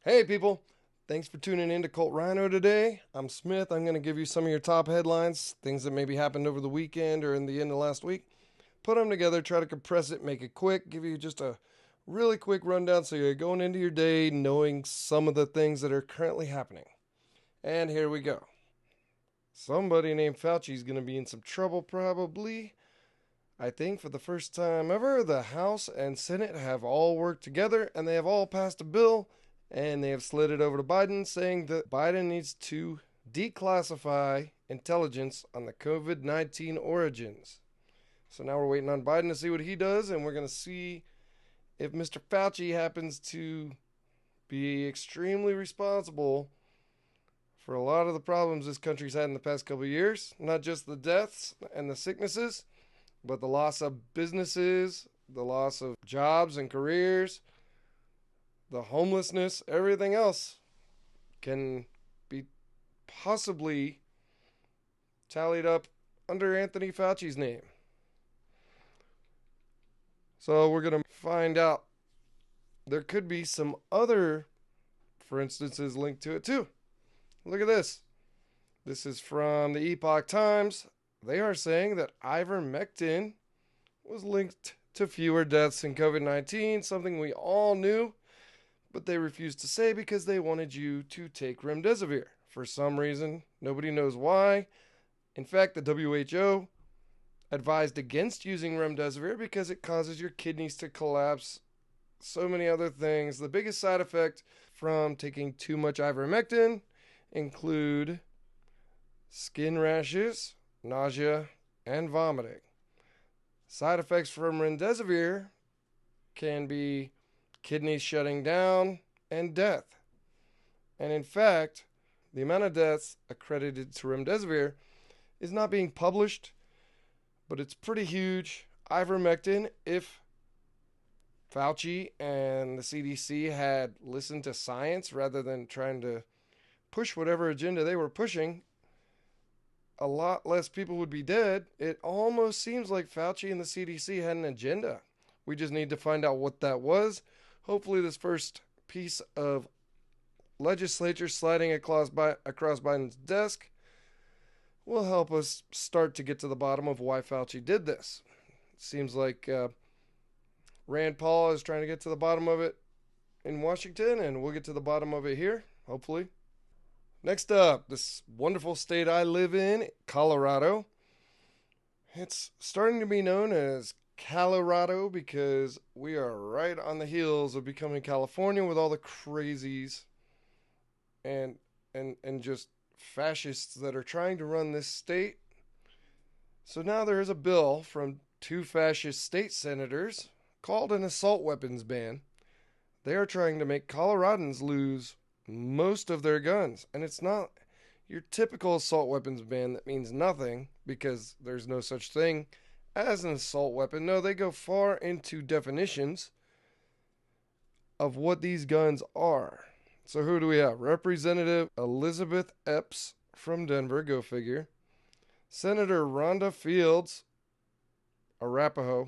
Hey, people. Thanks for tuning in to Cult Rhino today. I'm Smith. I'm going to give you some of your top headlines, things that maybe happened over the weekend or in the end of last week. Put them together, try to compress it, make it quick, give you just a really quick rundown so you're going into your day knowing some of the things that are currently happening. And here we go. Somebody named Fauci is going to be in some trouble, probably. I think for the first time ever, the House and Senate have all worked together and they have all passed a bill and they have slid it over to Biden saying that Biden needs to declassify intelligence on the COVID 19 origins. So now we're waiting on Biden to see what he does, and we're going to see if Mr. Fauci happens to be extremely responsible for a lot of the problems this country's had in the past couple of years. Not just the deaths and the sicknesses, but the loss of businesses, the loss of jobs and careers, the homelessness, everything else can be possibly tallied up under Anthony Fauci's name. So we're going to find out. There could be some other, for instances, linked to it too. Look at this. This is from the Epoch Times. They are saying that ivermectin was linked to fewer deaths in COVID 19, something we all knew, but they refused to say because they wanted you to take remdesivir. For some reason, nobody knows why. In fact, the WHO advised against using remdesivir because it causes your kidneys to collapse, so many other things. The biggest side effect from taking too much ivermectin include skin rashes, nausea, and vomiting. Side effects from remdesivir can be kidneys shutting down and death. And in fact, the amount of deaths accredited to remdesivir is not being published, but it's pretty huge. Ivermectin, if Fauci and the CDC had listened to science rather than trying to push whatever agenda they were pushing, a lot less people would be dead. It almost seems like Fauci and the CDC had an agenda. We just need to find out what that was. Hopefully, this first piece of legislature sliding across Biden's desk will help us start to get to the bottom of why Fauci did this. It seems like Rand Paul is trying to get to the bottom of it in Washington, and we'll get to the bottom of it here, hopefully. Next up, this wonderful state I live in, Colorado. It's starting to be known as Colorado because we are right on the heels of becoming California with all the crazies and just fascists that are trying to run this state. So now there is a bill from two fascist state senators called an assault weapons ban. They are trying to make Coloradans lose most of their guns. And it's not your typical assault weapons ban that means nothing because there's no such thing as an assault weapon. No, they go far into definitions of what these guns are. So who do we have? Representative Elizabeth Epps from Denver, go figure. Senator Rhonda Fields, Arapahoe.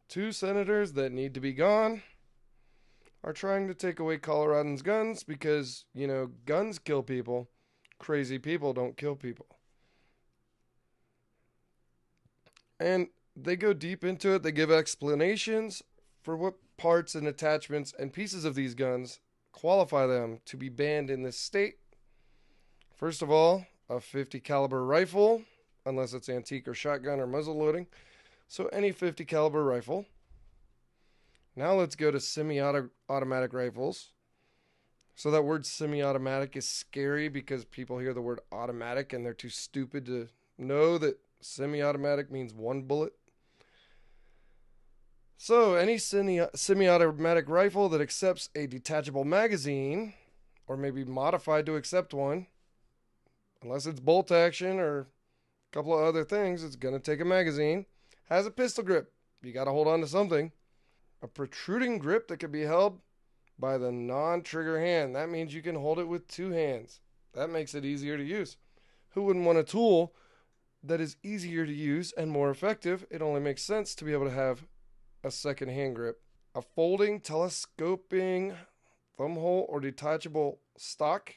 Two senators that need to be gone are trying to take away Coloradans' guns because, guns kill people. Crazy people don't kill people. And they go deep into it. They give explanations for what parts and attachments and pieces of these guns qualify them to be banned in this state. First of all, a 50 caliber rifle, unless it's antique or shotgun or muzzle loading. So any 50 caliber rifle. Now let's go to semi-automatic rifles. So that word semi-automatic is scary because people hear the word automatic and they're too stupid to know that semi-automatic means one bullet. So any semi-automatic rifle that accepts a detachable magazine, or maybe modified to accept one, unless it's bolt action or a couple of other things, it's going to take a magazine, has a pistol grip. You got to hold on to something. A protruding grip that can be held by the non-trigger hand. That means you can hold it with two hands. That makes it easier to use. Who wouldn't want a tool that is easier to use and more effective? It only makes sense to be able to have a second hand grip. A folding, telescoping thumb hole or detachable stock.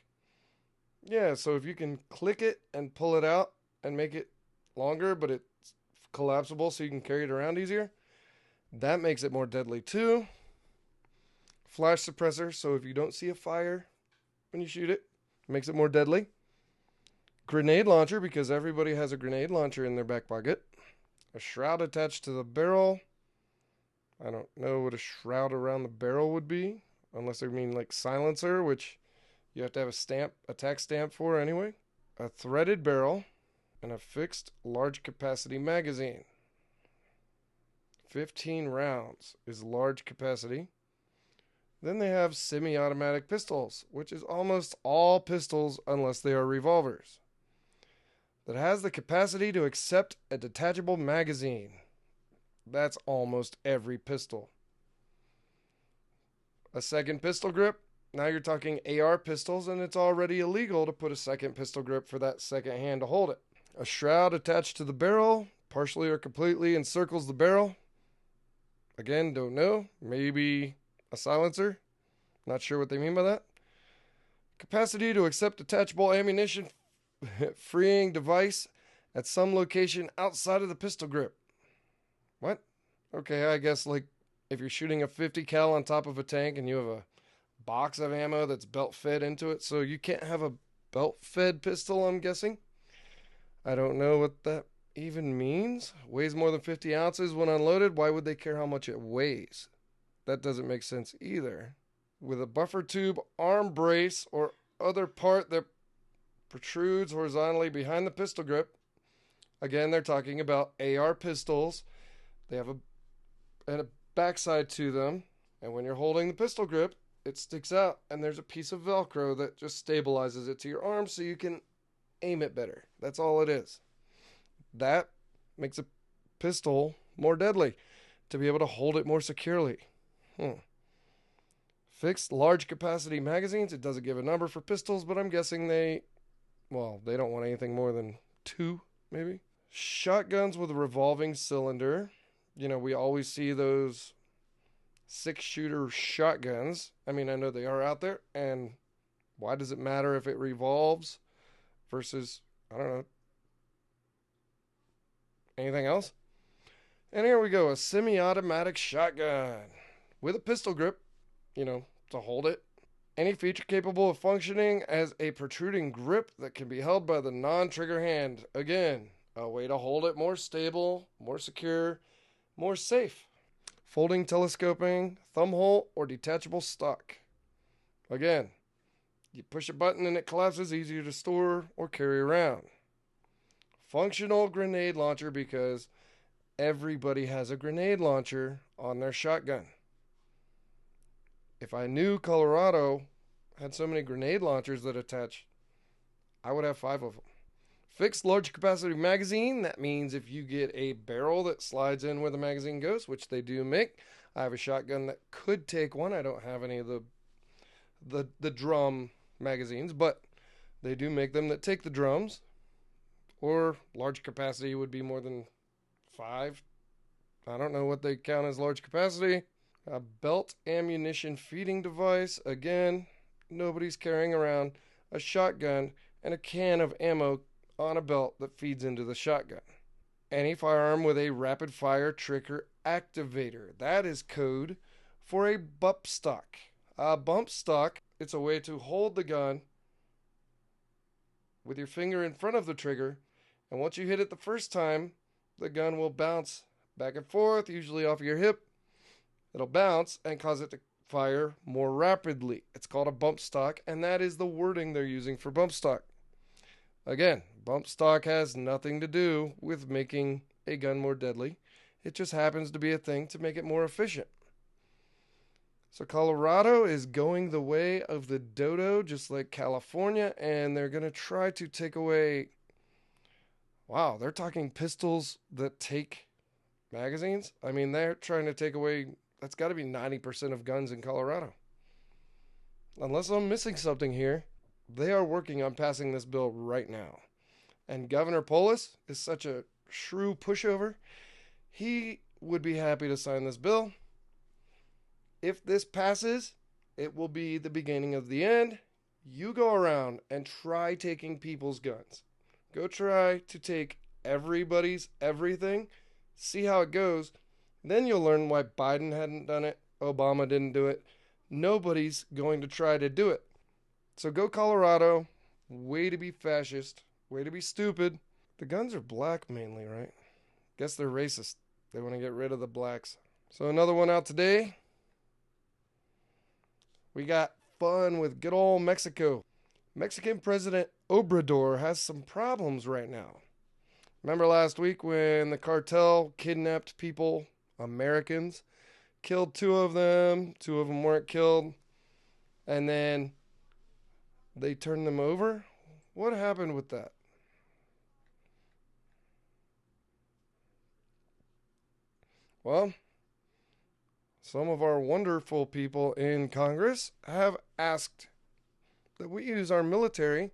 Yeah, so if you can click it and pull it out and make it longer, but it's collapsible so you can carry it around easier, that makes it more deadly too. Flash suppressor, so if you don't see a fire when you shoot it, it makes it more deadly. Grenade launcher, because everybody has a grenade launcher in their back pocket. A shroud attached to the barrel. I don't know what a shroud around the barrel would be, unless they mean like silencer, which you have to have a tax stamp for anyway. A threaded barrel, and a fixed large capacity magazine. 15 rounds is large capacity. Then they have semi-automatic pistols, which is almost all pistols unless they are revolvers, that has the capacity to accept a detachable magazine. That's almost every pistol. A second pistol grip. Now you're talking AR pistols, and it's already illegal to put a second pistol grip for that second hand to hold it. A shroud attached to the barrel, partially or completely encircles the barrel. Again, don't know. Maybe a silencer. Not sure what they mean by that. Capacity to accept detachable ammunition freeing device at some location outside of the pistol grip. What? Okay, I guess like if you're shooting a 50 cal on top of a tank and you have a box of ammo that's belt fed into it, so you can't have a belt fed pistol, I'm guessing. I don't know what that even means. Weighs more than 50 ounces when unloaded. Why would they care how much it weighs? That doesn't make sense either. With a buffer tube, arm brace, or other part that protrudes horizontally behind the pistol grip. Again, they're talking about AR pistols. They have a backside to them, and when you're holding the pistol grip, it sticks out, and there's a piece of Velcro that just stabilizes it to your arm so you can aim it better. That's all it is. That makes a pistol more deadly, to be able to hold it more securely. Fixed large capacity magazines. It doesn't give a number for pistols, but I'm guessing they don't want anything more than 2, maybe. Shotguns with a revolving cylinder. You know, we always see those 6-shooter shotguns. I mean, I know they are out there, and why does it matter if it revolves versus, I don't know, anything else? And here we go, a semi-automatic shotgun with a pistol grip, to hold it. Any feature capable of functioning as a protruding grip that can be held by the non-trigger hand. Again, a way to hold it more stable, more secure, more safe. Folding, telescoping, thumb hole, or detachable stock. Again, you push a button and it collapses, easier to store or carry around. Functional grenade launcher, because everybody has a grenade launcher on their shotgun. If I knew Colorado had so many grenade launchers that attach, I would have 5 of them. Fixed large capacity magazine. That means if you get a barrel that slides in where the magazine goes, which they do make. I have a shotgun that could take one. I don't have any of the drum magazines, but they do make them that take the drums. Or large capacity would be more than 5. I don't know what they count as large capacity. A belt ammunition feeding device. Again, nobody's carrying around a shotgun and a can of ammo on a belt that feeds into the shotgun. Any firearm with a rapid fire trigger activator. That is code for a bump stock. A bump stock, it's a way to hold the gun with your finger in front of the trigger, and once you hit it the first time, the gun will bounce back and forth, usually off of your hip. It'll bounce and cause it to fire more rapidly. It's called a bump stock, and that is the wording they're using for bump stock. Again, bump stock has nothing to do with making a gun more deadly. It just happens to be a thing to make it more efficient. So Colorado is going the way of the dodo, just like California, and they're going to try to take away... Wow, they're talking pistols that take magazines? I mean, they're trying to take away... That's got to be 90% of guns in Colorado. Unless I'm missing something here, they are working on passing this bill right now. And Governor Polis is such a shrew pushover. He would be happy to sign this bill. If this passes, it will be the beginning of the end. You go around and try taking people's guns. Go try to take everybody's everything. See how it goes. Then you'll learn why Biden hadn't done it. Obama didn't do it. Nobody's going to try to do it. So go Colorado. Way to be fascist. Way to be stupid. The guns are black mainly, right? Guess they're racist. They want to get rid of the blacks. So another one out today. We got fun with good old Mexico. Mexican President Obrador has some problems right now. Remember last week when the cartel kidnapped people, Americans, killed two of them weren't killed, and then they turned them over? What happened with that? Well, some of our wonderful people in Congress have asked that we use our military,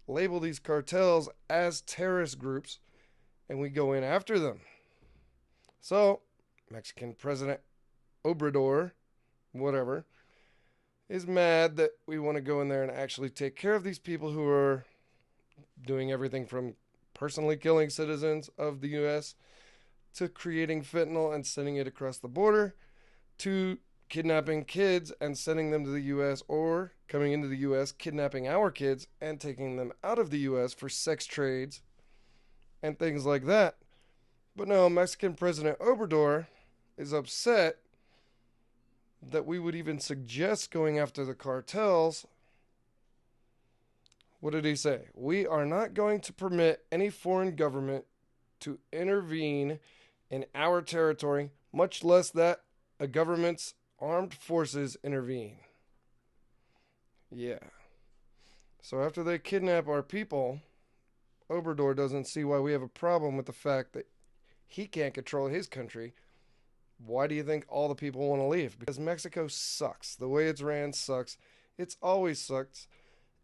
label these cartels as terrorist groups, and we go in after them. So, Mexican President Obrador, whatever, is mad that we want to go in there and actually take care of these people who are doing everything from personally killing citizens of the U.S. to creating fentanyl and sending it across the border to kidnapping kids and sending them to the U.S. or coming into the U.S., kidnapping our kids and taking them out of the U.S. for sex trades and things like that. But no, Mexican President Obrador is upset that we would even suggest going after the cartels. What did he say? We are not going to permit any foreign government to intervene in our territory, much less that a government's armed forces intervene. Yeah. So after they kidnap our people, Obrador doesn't see why we have a problem with the fact that he can't control his country. Why do you think all the people want to leave? Because Mexico sucks. The way it's ran sucks. It's always sucked.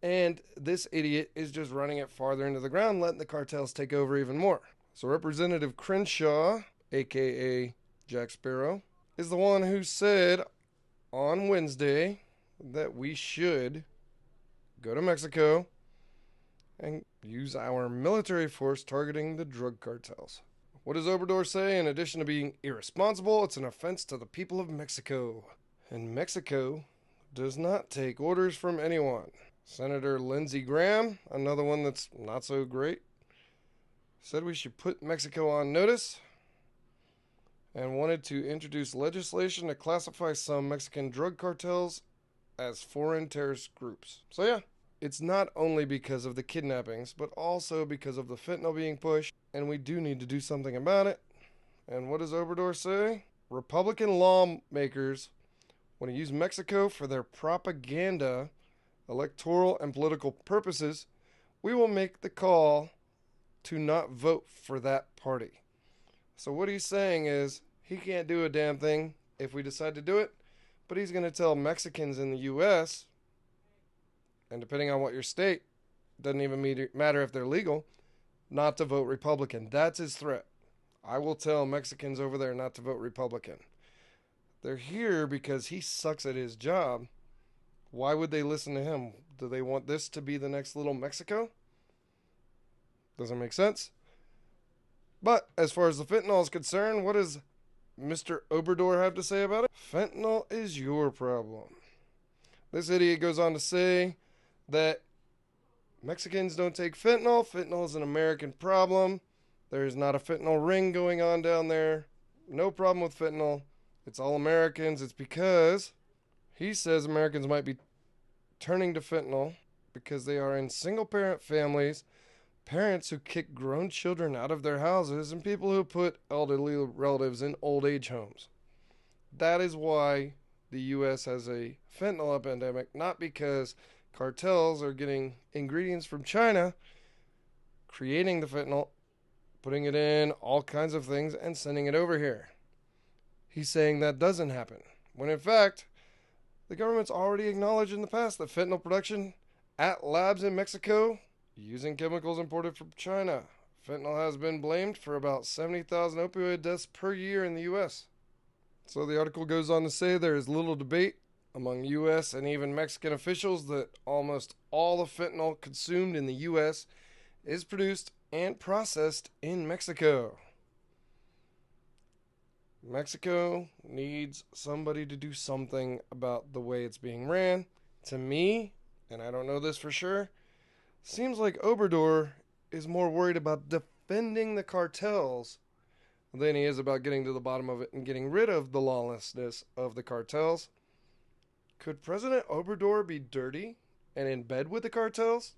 And this idiot is just running it farther into the ground, letting the cartels take over even more. So Representative Crenshaw, a.k.a. Jack Sparrow, is the one who said on Wednesday that we should go to Mexico and use our military force targeting the drug cartels. What does Obrador say? In addition to being irresponsible, it's an offense to the people of Mexico. And Mexico does not take orders from anyone. Senator Lindsey Graham, another one that's not so great, said we should put Mexico on notice and wanted to introduce legislation to classify some Mexican drug cartels as foreign terrorist groups. So yeah, it's not only because of the kidnappings, but also because of the fentanyl being pushed, and we do need to do something about it. And what does Obrador say? Republican lawmakers want to use Mexico for their propaganda, electoral, and political purposes. We will make the call to not vote for that party. So what he's saying is he can't do a damn thing if we decide to do it, but he's going to tell Mexicans in the U.S., and depending on what your state, doesn't even matter if they're legal, not to vote Republican. That's his threat. I will tell Mexicans over there not to vote Republican. They're here because he sucks at his job. Why would they listen to him? Do they want this to be the next little Mexico? Doesn't make sense. But as far as the fentanyl is concerned, what does Mr. Obrador have to say about it? Fentanyl is your problem. This idiot goes on to say that Mexicans don't take fentanyl. Fentanyl is an American problem. There is not a fentanyl ring going on down there. No problem with fentanyl. It's all Americans. It's because he says Americans might be turning to fentanyl because they are in single-parent families, parents who kick grown children out of their houses, and people who put elderly relatives in old age homes. That is why the U.S. has a fentanyl epidemic, not because cartels are getting ingredients from China, creating the fentanyl, putting it in all kinds of things, and sending it over here. He's saying that doesn't happen, when in fact, the government's already acknowledged in the past that fentanyl production at labs in Mexico using chemicals imported from China. Fentanyl has been blamed for about 70,000 opioid deaths per year in the U.S. So the article goes on to say there is little debate among U.S. and even Mexican officials that almost all the fentanyl consumed in the U.S. is produced and processed in Mexico. Mexico needs somebody to do something about the way it's being ran. To me, and I don't know this for sure, seems like Obrador is more worried about defending the cartels than he is about getting to the bottom of it and getting rid of the lawlessness of the cartels. Could President Obrador be dirty and in bed with the cartels?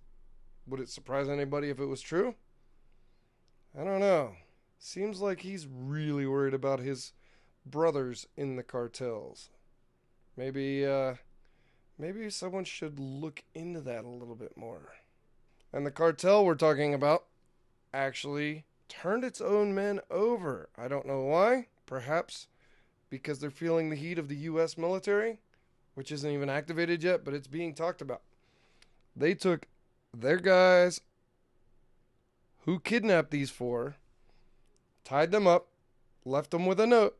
Would it surprise anybody if it was true? I don't know. Seems like he's really worried about his brothers in the cartels. Maybe someone should look into that a little bit more. And the cartel we're talking about actually turned its own men over. I don't know why. Perhaps because they're feeling the heat of the U.S. military, which isn't even activated yet, but it's being talked about. They took their guys who kidnapped these four, tied them up, left them with a note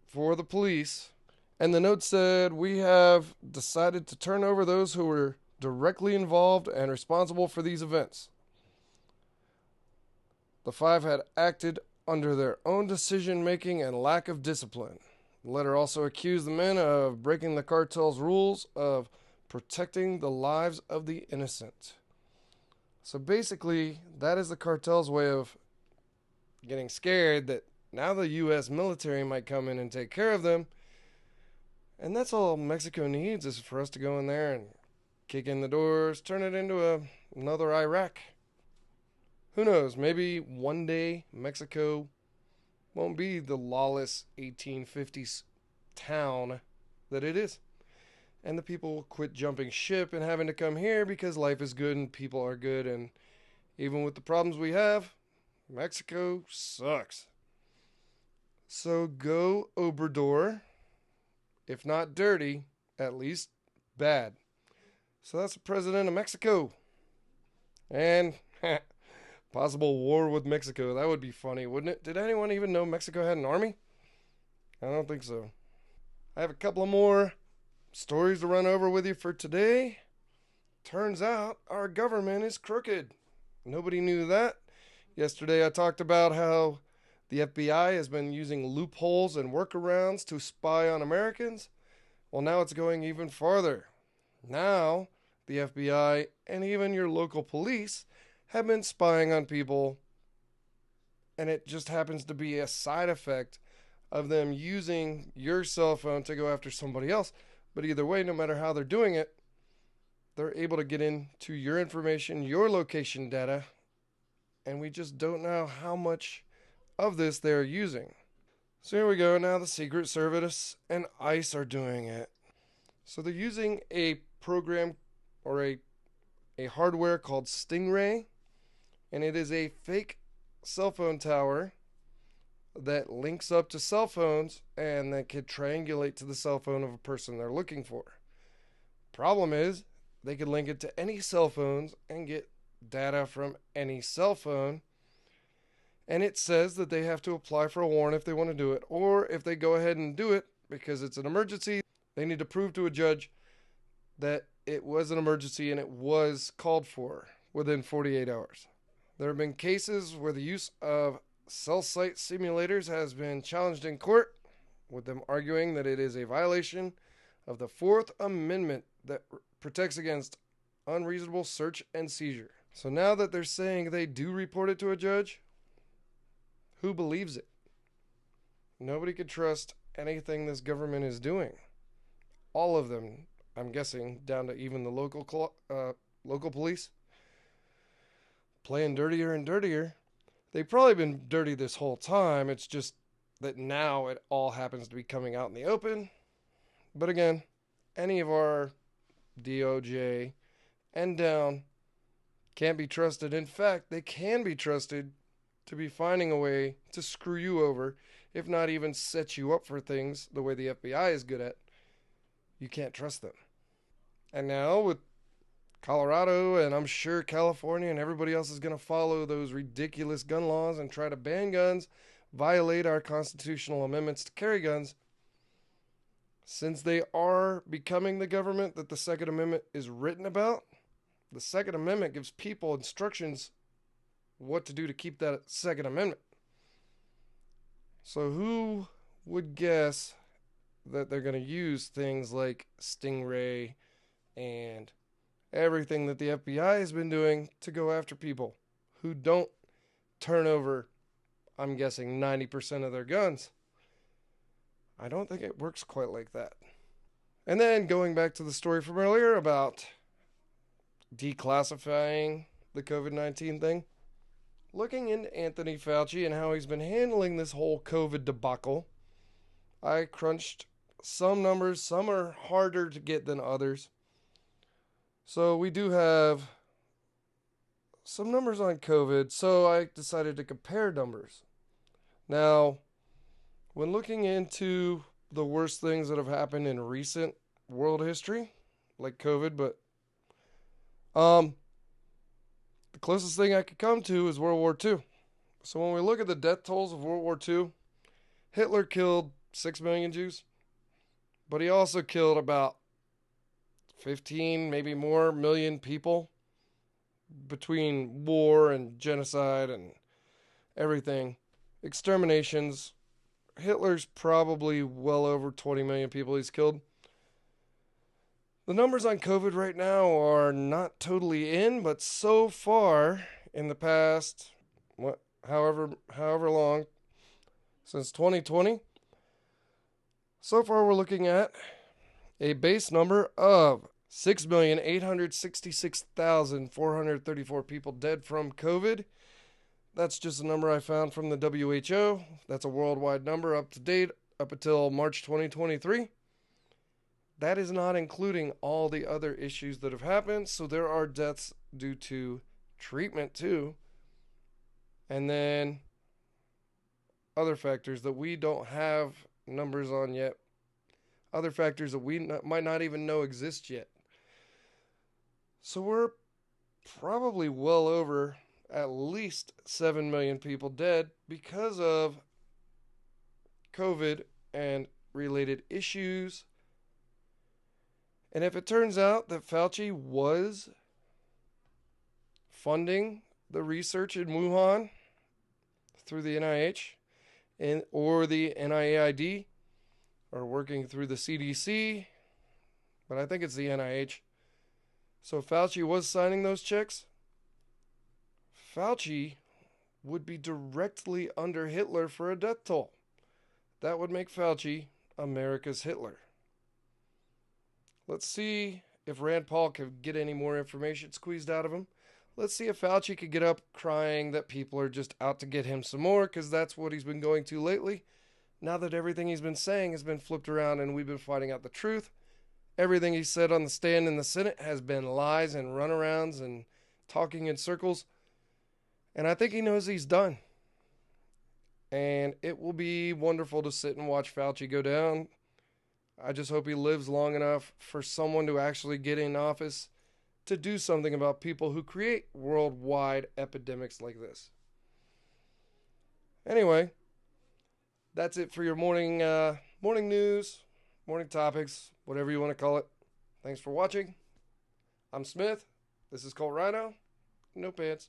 for the police, and the note said, "We have decided to turn over those who were directly involved and responsible for these events. The five had acted under their own decision-making and lack of discipline." The letter also accused the men of breaking the cartel's rules of protecting the lives of the innocent. So basically, that is the cartel's way of getting scared that now the U.S. military might come in and take care of them. And that's all Mexico needs, is for us to go in there and kick in the doors, turn it into another Iraq. Who knows? Maybe one day Mexico won't be the lawless 1850s town that it is. And the people will quit jumping ship and having to come here because life is good and people are good. And even with the problems we have, Mexico sucks. So go Obrador. If not dirty, at least bad. So that's the president of Mexico. And possible war with Mexico. That would be funny, wouldn't it? Did anyone even know Mexico had an army? I don't think so. I have a couple of more stories to run over with you for today. Turns out our government is crooked. Nobody knew that. Yesterday I talked about how the FBI has been using loopholes and workarounds to spy on Americans. Well, now it's going even farther. Now, the FBI and even your local police have been spying on people, and it just happens to be a side effect of them using your cell phone to go after somebody else. But either way, no matter how they're doing it, they're able to get into your information, your location data, and we just don't know how much of this they're using. So here we go. Now the Secret Service and ICE are doing it. So they're using a program or a hardware called Stingray, and it is a fake cell phone tower that links up to cell phones and that can triangulate to the cell phone of a person they're looking for. Problem is, they could link it to any cell phones and get data from any cell phone. And it says that they have to apply for a warrant if they want to do it, or if they go ahead and do it because it's an emergency, they need to prove to a judge that it was an emergency and it was called for within 48 hours. There have been cases where the use of cell site simulators has been challenged in court, with them arguing that it is a violation of the Fourth Amendment that protects against unreasonable search and seizure. So now that they're saying they do report it to a judge, who believes it? Nobody could trust anything this government is doing. All of them, I'm guessing, down to even the local police, playing dirtier and dirtier. They've probably been dirty this whole time. It's just that now it all happens to be coming out in the open. But again, any of our DOJ and down can't be trusted. In fact, they can be trusted to be finding a way to screw you over, if not even set you up for things the way the FBI is good at. You can't trust them. And now with Colorado, and I'm sure California and everybody else is going to follow those ridiculous gun laws and try to ban guns, violate our constitutional amendments to carry guns. since they are becoming the government that the Second Amendment is written about, the Second Amendment gives people instructions what to do to keep that Second Amendment. So who would guess that they're going to use things like Stingray and everything that the FBI has been doing to go after people who don't turn over, I'm guessing, 90% of their guns? I don't think it works quite like that. And then going back to the story from earlier about declassifying the COVID-19 thing, looking into Anthony Fauci and how he's been handling this whole COVID debacle, I crunched some numbers. Some are harder to get than others. So we do have some numbers on COVID. So I decided to compare numbers. Now, when looking into the worst things that have happened in recent world history, like COVID, but the closest thing I could come to is World War II. So when we look at the death tolls of World War II, Hitler killed 6 million Jews, but he also killed about 15, maybe more million people between war and genocide and everything. Exterminations. Hitler's probably well over 20 million people he's killed. The numbers on COVID right now are not totally in, but so far in the past, however long, since 2020, so far we're looking at a base number of 6,866,434 people dead from COVID. That's just a number I found from the WHO. That's a worldwide number up to date up until March 2023. That is not including all the other issues that have happened. So there are deaths due to treatment too. And then other factors that we don't have numbers on yet. Other factors that we might not even know exist yet. So we're probably well over at least 7 million people dead because of COVID and related issues. And if it turns out that Fauci was funding the research in Wuhan through the NIH or the NIAID or working through the CDC, but I think it's the NIH. So Fauci was signing those checks. Fauci would be directly under Hitler for a death toll. That would make Fauci America's Hitler. Let's see if Rand Paul could get any more information squeezed out of him. Let's see if Fauci could get up crying that people are just out to get him some more, because that's what he's been going to lately. Now that everything he's been saying has been flipped around and we've been finding out the truth, everything he said on the stand in the Senate has been lies and runarounds and talking in circles. And I think he knows he's done. And it will be wonderful to sit and watch Fauci go down. I just hope he lives long enough for someone to actually get in office to do something about people who create worldwide epidemics like this. Anyway, that's it for your morning news, morning topics, whatever you want to call it. Thanks for watching. I'm Smith. This is Colt Rhino. No pants.